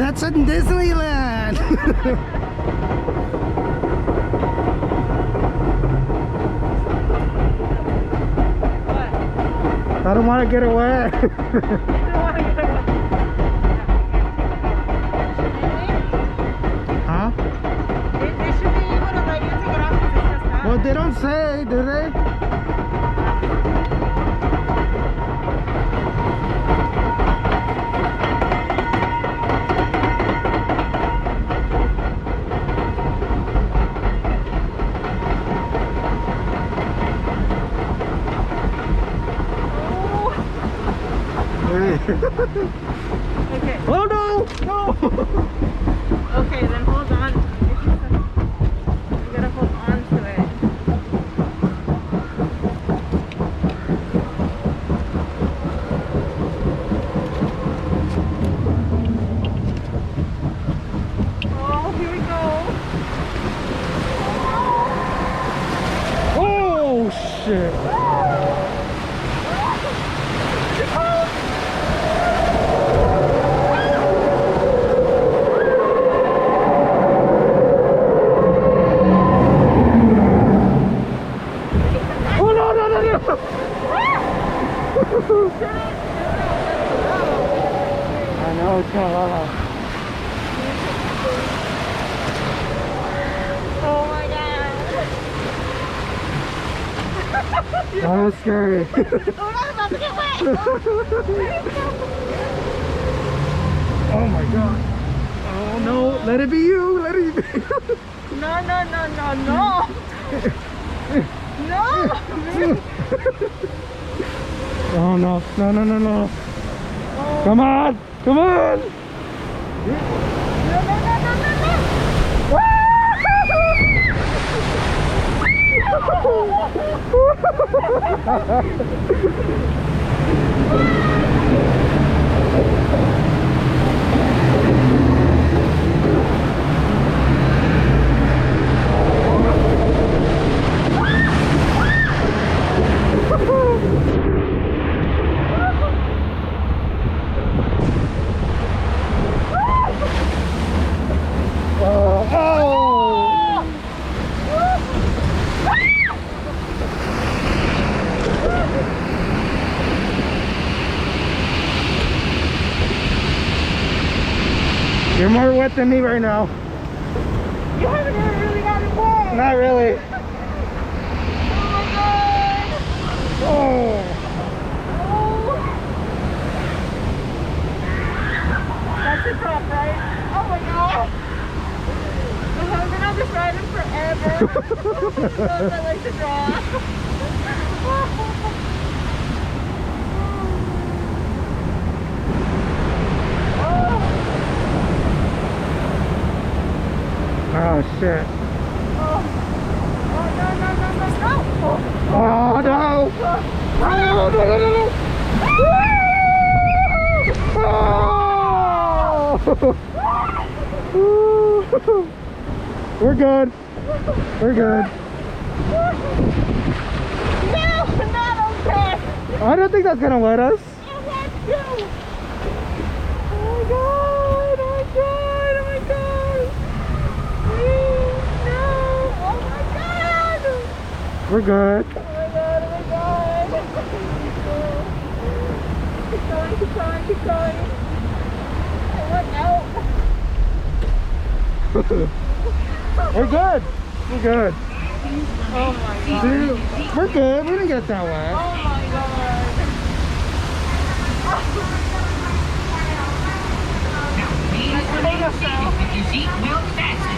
That's in Disneyland. What? I don't want to get away. You don't want to get away. Huh? They should be able to let you take it off because it's just that. Well, they don't say, do they? Okay. Oh no! No! Okay, then hold on. You gotta hold on to it. Oh, here we go. Oh shit! Oh no no no no! I know it's kind of loud. Oh my god. That was scary. Oh, I'm about to get wet. Oh my god. Oh no, let it be you, let it be you. No, no, no, no, no. No. Oh no, no, no, no, no. Oh. Come on, come on. No, no, no, no, no, no. You're more wet than me right now. You haven't even really gotten wet. Not really. Oh my god. Oh. Oh. That's the top, right? Oh my god. I haven't been on this ride in forever. So I like to draw. Oh shit. Oh. Oh no no no no no. Oh. Oh no. Oh no no no no. Oh. We're good. We're good. No, not okay. I don't think that's gonna wet us. I want to. Oh my god, oh my god, oh my god. Please, no. Oh my god. We're good. Oh my god, oh my god. Keep going, keep going, keep going. I want out. We're good. We're good. Oh my god. Dude, we're good. We didn't get that Oh wet. my god. Now, please remain seated with your seat belt fastened.